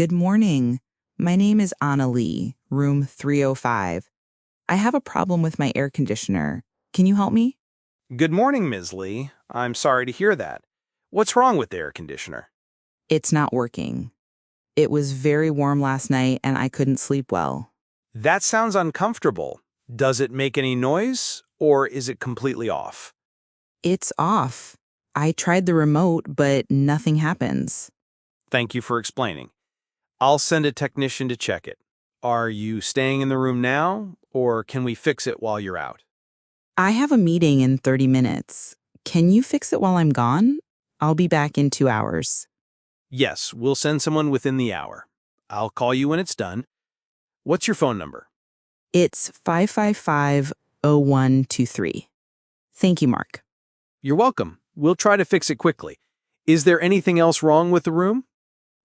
Good morning. My name is Anna Lee, room 305. I have a problem with my air conditioner. Can you help me? Good morning, Ms. Lee. I'm sorry to hear that. What's wrong with the air conditioner? It's not working. It was very warm last night and I couldn't sleep well. That sounds uncomfortable. Does it make any noise, or is it completely off? It's off. I tried the remote, but nothing happens. Thank you for explaining. I'll send a technician to check it. Are you staying in the room now, or can we fix it while you're out? I have a meeting in 30 minutes. Can you fix it while I'm gone? I'll be back in 2 hours. Yes, we'll send someone within the hour. I'll call you when it's done. What's your phone number? It's 555-0123. Thank you, Mark. You're welcome. We'll try to fix it quickly. Is there anything else wrong with the room?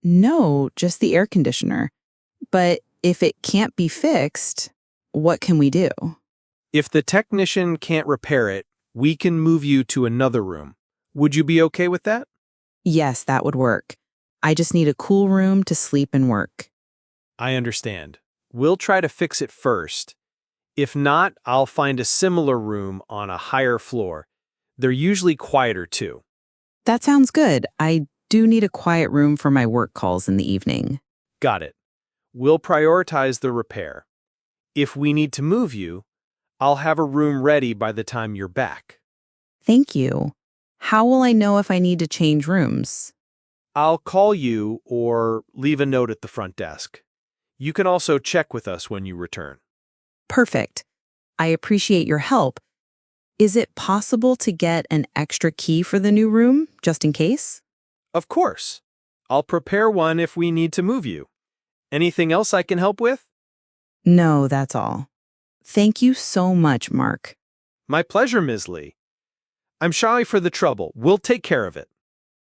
No, just the air conditioner. But if it can't be fixed, what can we do? If the technician can't repair it, we can move you to another room. Would you be okay with that? Yes, that would work. I just need a cool room to sleep and work. I understand. We'll try to fix it first. If not, I'll find a similar room on a higher floor. They're usually quieter too. That sounds good. I do need a quiet room for my work calls in the evening. Got it. We'll prioritize the repair. If we need to move you, I'll have a room ready by the time you're back. Thank you. How will I know if I need to change rooms? I'll call you or leave a note at the front desk. You can also check with us when you return. Perfect. I appreciate your help. Is it possible to get an extra key for the new room, just in case? Of course. I'll prepare one if we need to move you. Anything else I can help with? No, that's all. Thank you so much, Mark. My pleasure, Ms. Lee. I'm sorry for the trouble. We'll take care of it.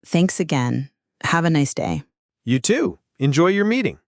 Thanks again. Have a nice day. You too. Enjoy your meeting.